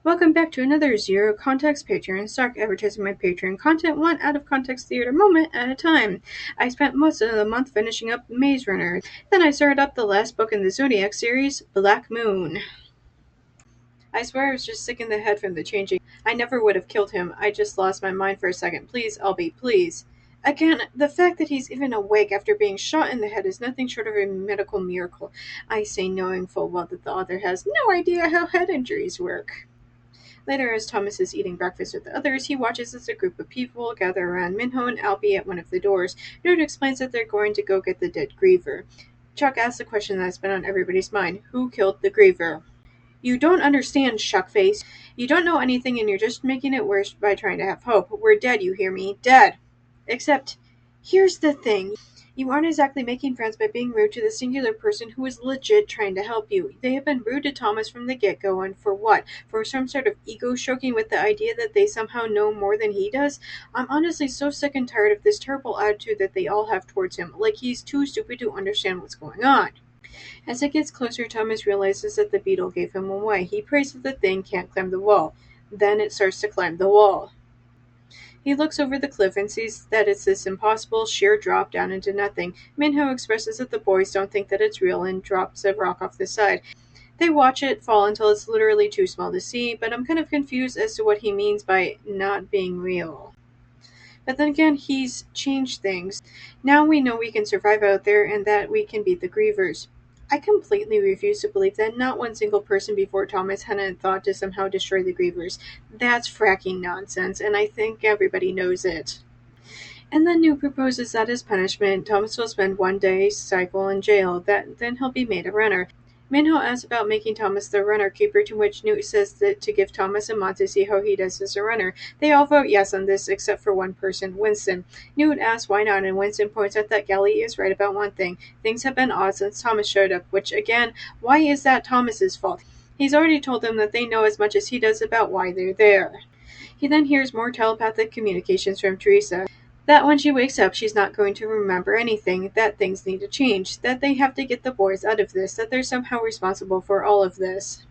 Welcome back to another Zero Context Patreon Snark advertising my Patreon content one out of context theater moment at a time. I spent most of the month finishing up Maze Runner. Then I started up the last book in the Zodiac series, Black Moon. I swear I was just sick in the head from the changing. I never would have killed him. I just lost my mind for a second. Please, Albie, please. Again, the fact that he's even awake after being shot in the head is nothing short of a medical miracle. I say, knowing full well that the author has no idea how head injuries work. Later, as Thomas is eating breakfast with the others, he watches as a group of people gather around Minho and Albie at one of the doors. Newt explains that they're going to go get the dead Griever. Chuck asks the question that's been on everybody's mind: who killed the Griever? You don't understand, Shuckface. You don't know anything and you're just making it worse by trying to have hope. We're dead, you hear me? Dead. Except, here's the thing. You aren't exactly making friends by being rude to the singular person who is legit trying to help you. They have been rude to Thomas from the get-go, and for what? For some sort of ego-stroking with the idea that they somehow know more than he does? I'm honestly so sick and tired of this terrible attitude that they all have towards him, like he's too stupid to understand what's going on. As it gets closer, Thomas realizes that the beetle gave him away. He prays that the thing can't climb the wall. Then it starts to climb the wall. He looks over the cliff and sees that it's this impossible sheer drop down into nothing. Minho expresses that the boys don't think that it's real and drops a rock off the side. They watch it fall until it's literally too small to see, but I'm kind of confused as to what he means by not being real. But then again, he's changed things. Now we know we can survive out there and that we can beat the Grievers. I completely refuse to believe that not one single person before Thomas hadn't thought to somehow destroy the Grievers. That's fracking nonsense, and I think everybody knows it. And then Newt proposes that as punishment, Thomas will spend one day cycle in jail, that then he'll be made a runner. Minho asks about making Thomas the runner keeper, to which Newt says that to give Thomas a month to see how he does as a runner. They all vote yes on this, except for one person, Winston. Newt asks why not, and Winston points out that Gally is right about one thing. Things have been odd since Thomas showed up, which, again, why is that Thomas's fault? He's already told them that they know as much as he does about why they're there. He then hears more telepathic communications from Teresa. That when she wakes up, she's not going to remember anything, that things need to change, that they have to get the boys out of this, that they're somehow responsible for all of this.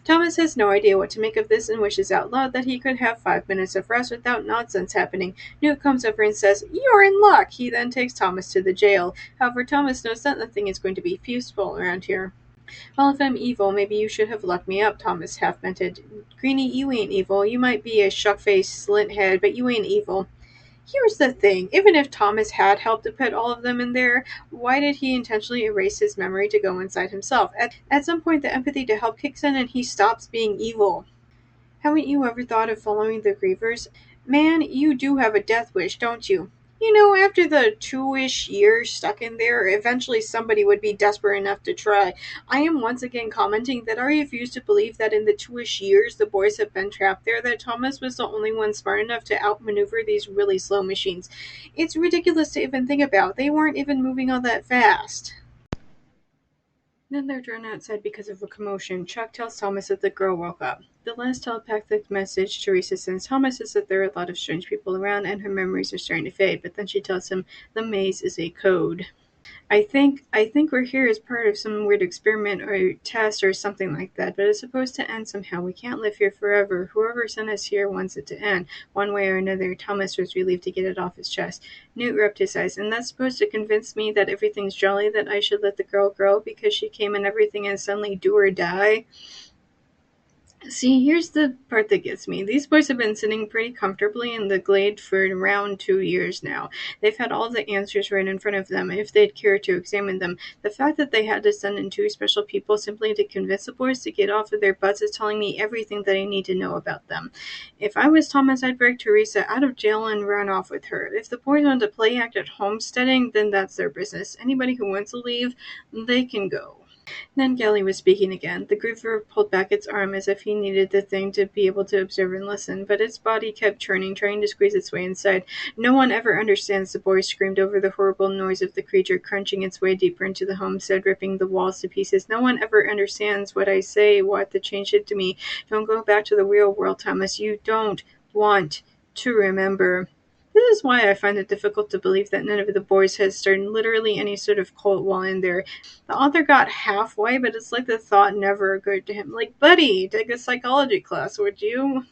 Thomas has no idea what to make of this and wishes out loud that he could have 5 minutes of rest without nonsense happening. Newt comes over and says, "You're in luck!" He then takes Thomas to the jail. However, Thomas knows that nothing is going to be peaceful around here. "Well, if I'm evil, maybe you should have locked me up," Thomas half-mented. "Greenie, you ain't evil. You might be a shuck-faced slint-head, but you ain't evil." Here's the thing, even if Thomas had helped to put all of them in there, why did he intentionally erase his memory to go inside himself? At some point, the empathy to help kicks in and he stops being evil. Haven't you ever thought of following the Grievers? Man, you do have a death wish, don't you? You know, after the 2-ish years stuck in there, eventually somebody would be desperate enough to try. I am once again commenting that I refuse to believe that in the 2-ish years the boys have been trapped there, that Thomas was the only one smart enough to outmaneuver these really slow machines. It's ridiculous to even think about. They weren't even moving all that fast. Then they're drawn outside because of a commotion. Chuck tells Thomas that the girl woke up. The last telepathic message Teresa sends Thomas is that there are a lot of strange people around and her memories are starting to fade, but then she tells him the maze is a code. I think we're here as part of some weird experiment or test or something like that, but it's supposed to end somehow. We can't live here forever. Whoever sent us here wants it to end, one way or another. Thomas was relieved to get it off his chest. Newt rubbed his eyes. "And that's supposed to convince me that everything's jolly, that I should let the girl grow because she came and everything and suddenly do or die?" See, here's the part that gets me. These boys have been sitting pretty comfortably in the glade for around 2 years now. They've had all the answers right in front of them, if they'd care to examine them. The fact that they had to send in 2 special people simply to convince the boys to get off of their butts is telling me everything that I need to know about them. If I was Thomas, I'd break Teresa out of jail and run off with her. If the boys want to play act at homesteading, then that's their business. Anybody who wants to leave, they can go. Then Gally was speaking again. The Griever pulled back its arm as if he needed the thing to be able to observe and listen, but its body kept churning, trying to squeeze its way inside. "No one ever understands," the boy screamed over the horrible noise of the creature crunching its way deeper into the homestead, ripping the walls to pieces. "No one ever understands what I say, what the change did to me. Don't go back to the real world, Thomas. You don't want to remember." This is why I find it difficult to believe that none of the boys had started literally any sort of cult while in there. The author got halfway, but it's like the thought never occurred to him. Like, buddy, take a psychology class, would you?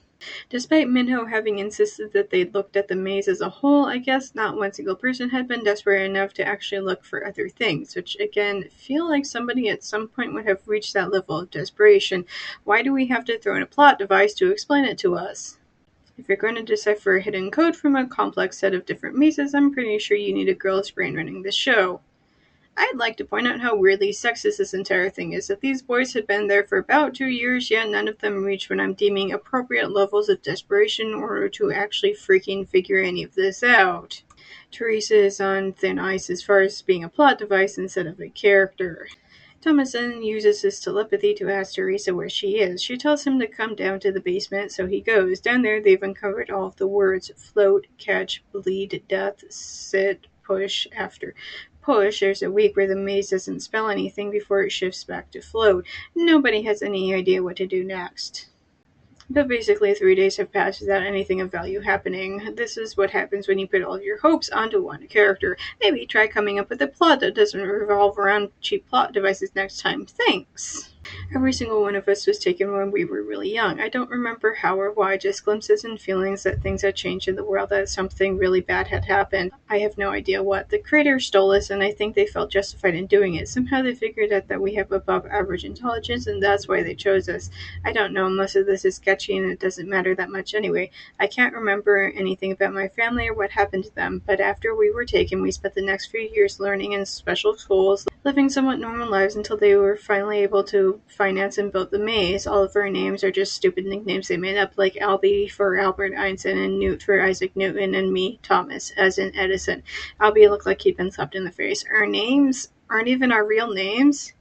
Despite Minho having insisted that they'd looked at the maze as a whole, I guess not one single person had been desperate enough to actually look for other things, which again feel like somebody at some point would have reached that level of desperation. Why do we have to throw in a plot device to explain it to us? If you're going to decipher a hidden code from a complex set of different mazes, I'm pretty sure you need a girl's brain running the show. I'd like to point out how weirdly sexist this entire thing is, that these boys had been there for about 2 years, yet none of them reached what I'm deeming appropriate levels of desperation in order to actually freaking figure any of this out. Teresa is on thin ice as far as being a plot device instead of a character. Thomas then uses his telepathy to ask Teresa where she is. She tells him to come down to the basement, so he goes. Down there, they've uncovered all of the words: float, catch, bleed, death, sit, push. After push, there's a week where the maze doesn't spell anything before it shifts back to float. Nobody has any idea what to do next. But basically, 3 days have passed without anything of value happening. This is what happens when you put all of your hopes onto one character. Maybe try coming up with a plot that doesn't revolve around cheap plot devices next time. Thanks. Every single one of us was taken when we were really young. I don't remember how or why, just glimpses and feelings that things had changed in the world, that something really bad had happened. I have no idea what. The creators stole us, and I think they felt justified in doing it. Somehow they figured out that we have above average intelligence, and that's why they chose us. I don't know, most of this is sketchy, and it doesn't matter that much anyway. I can't remember anything about my family or what happened to them, but after we were taken, we spent the next few years learning in special schools, living somewhat normal lives until they were finally able to finance and build the maze. All of our names are just stupid nicknames they made up, like Albie for Albert Einstein and Newt for Isaac Newton, and me, Thomas, as in Edison. Albie looked like he'd been slapped in the face. Our names aren't even our real names.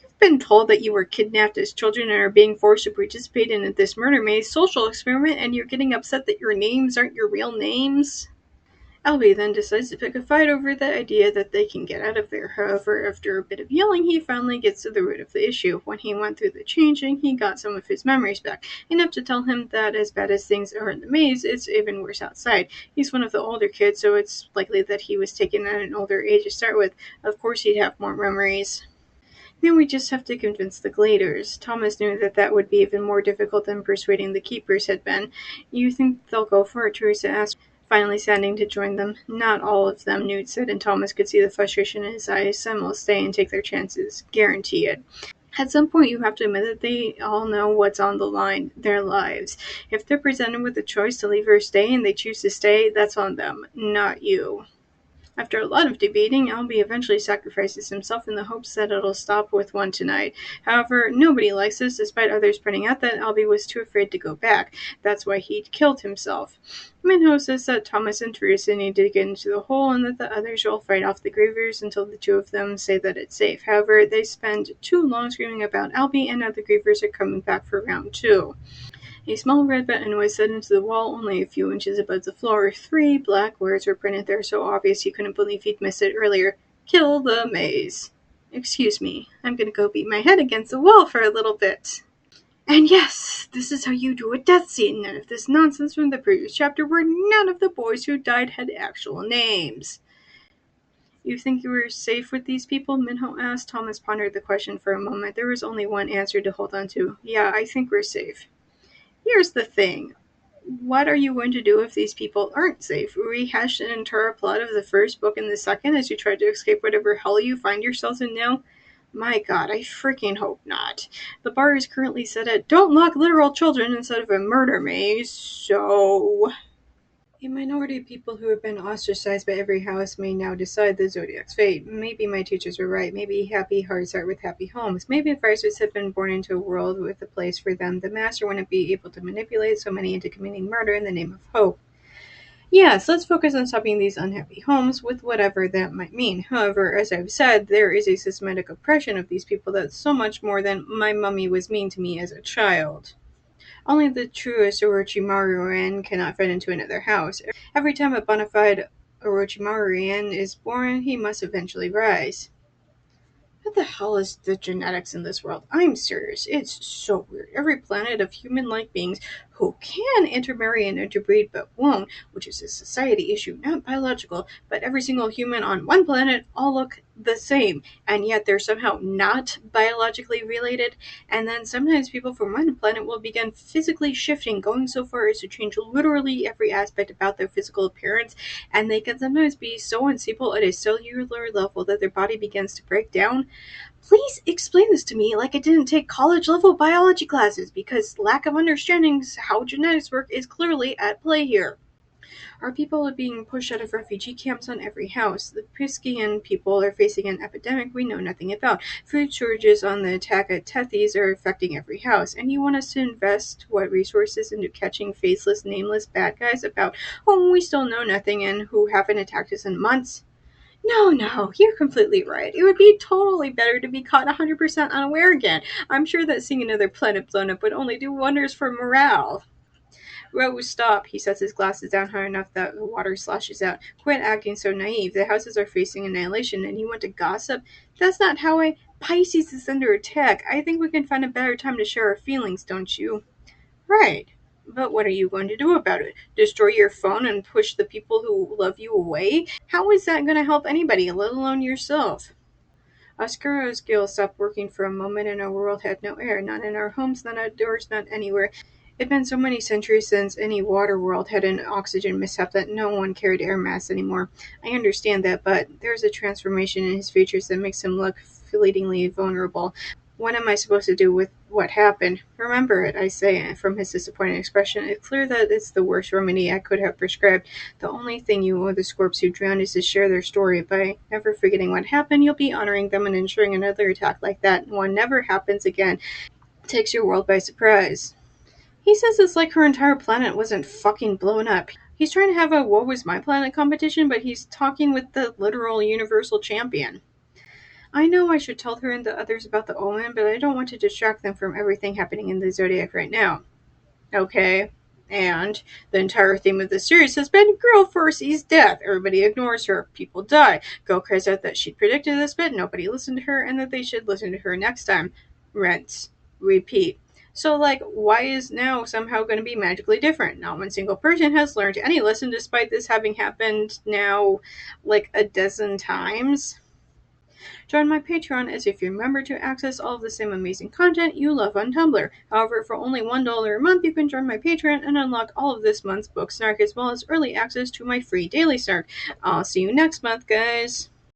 You've been told that you were kidnapped as children and are being forced to participate in this murder maze social experiment, and you're getting upset that your names aren't your real names? Albie then decides to pick a fight over the idea that they can get out of there. However, after a bit of yelling, he finally gets to the root of the issue. When he went through the changing, he got some of his memories back, enough to tell him that as bad as things are in the maze, it's even worse outside. He's one of the older kids, so it's likely that he was taken at an older age to start with. Of course he'd have more memories. Now we just have to convince the Gladers. Thomas knew that that would be even more difficult than persuading the Keepers had been. You think they'll go for it? Teresa asked, finally standing to join them. Not all of them, Newt said, and Thomas could see the frustration in his eyes. Some will stay and take their chances. Guarantee it. At some point, you have to admit that they all know what's on the line, their lives. If they're presented with the choice to leave or stay and they choose to stay, that's on them, not you. After a lot of debating, Albie eventually sacrifices himself in the hopes that it'll stop with one tonight. However, nobody likes this, despite others pointing out that Albie was too afraid to go back. That's why he'd killed himself. Minho says that Thomas and Teresa need to get into the hole and that the others will fight off the grievers until the two of them say that it's safe. However, they spend too long screaming about Albie, and now the grievers are coming back for round 2. A small red button was set into the wall only a few inches above the floor. 3 black words were printed there, so obvious he couldn't believe he'd missed it earlier. Kill the maze. Excuse me, I'm gonna go beat my head against the wall for a little bit. And yes, this is how you do a death scene. None of this nonsense from the previous chapter where none of the boys who died had actual names. You think you were safe with these people? Minho asked. Thomas pondered the question for a moment. There was only one answer to hold on to. Yeah, I think we're safe. Here's the thing. What are you going to do if these people aren't safe? Rehash an entire plot of the first book in the second as you try to escape whatever hell you find yourselves in now? My god, I freaking hope not. The bar is currently set at don't lock literal children instead of a murder maze, so... A minority of people who have been ostracized by every house may now decide the Zodiac's fate. Maybe my teachers were right. Maybe happy hearts start with happy homes. Maybe if Isis had been born into a world with a place for them, the master wouldn't be able to manipulate so many into committing murder in the name of hope. Yes, let's focus on stopping these unhappy homes, with whatever that might mean. However, as I've said, there is a systematic oppression of these people that's so much more than my mummy was mean to me as a child. Only the truest Orochimaruan cannot fit into another house. Every time a bona fide Orochimaruan is born, he must eventually rise. What the hell is the genetics in this world? I'm serious. It's so weird. Every planet of human-like beings who can intermarry and interbreed but won't, which is a society issue, not biological, but every single human on one planet all look the same, and yet they're somehow not biologically related. And then sometimes people from one planet will begin physically shifting, going so far as to change literally every aspect about their physical appearance, and they can sometimes be so unstable at a cellular level that their body begins to break down. Please explain this to me like I didn't take college level biology classes, because lack of understanding how genetics work is clearly at play here. Our people are being pushed out of refugee camps on every house. The Piscian people are facing an epidemic we know nothing about. Food shortages on the attack at Tethys are affecting every house. And you want us to invest what resources into catching faceless, nameless bad guys about whom we still know nothing and who haven't attacked us in months? No, you're completely right. It would be totally better to be caught 100% unaware again. I'm sure that seeing another planet blown up would only do wonders for morale. Rose, stop. He sets his glasses down high enough that the water sloshes out. Quit acting so naive. The houses are facing annihilation, and you want to gossip? That's not how Pisces is under attack. I think we can find a better time to share our feelings, don't you? Right. But what are you going to do about it? Destroy your phone and push the people who love you away? How is that going to help anybody, let alone yourself? Oscuro's gill stopped working for a moment, and our world had no air, not in our homes, not outdoors, not anywhere. It'd been so many centuries since any water world had an oxygen mishap that no one carried air masks anymore. I understand that, but there's a transformation in his features that makes him look fleetingly vulnerable. What am I supposed to do with what happened? Remember it, I say, from his disappointed expression. It's clear that it's the worst remedy I could have prescribed. The only thing you owe the Scorps who drowned is to share their story. By never forgetting what happened, you'll be honoring them and ensuring another attack like that one never happens again. It takes your world by surprise. He says it's like her entire planet wasn't fucking blown up. He's trying to have a "What was my planet" competition, but he's talking with the literal universal champion. I know I should tell her and the others about the omen, but I don't want to distract them from everything happening in the Zodiac right now. Okay. And the entire theme of the series has been Girl foresees death. Everybody ignores her. People die. Girl cries out that she predicted this, but nobody listened to her and that they should listen to her next time. Rinse. Repeat. So, why is now somehow going to be magically different? Not one single person has learned any lesson despite this having happened now, a dozen times. Join my Patreon as if you remember to access all of the same amazing content you love on Tumblr. However, for only $1 a month, you can join my Patreon and unlock all of this month's book snark as well as early access to my free daily snark. I'll see you next month, guys.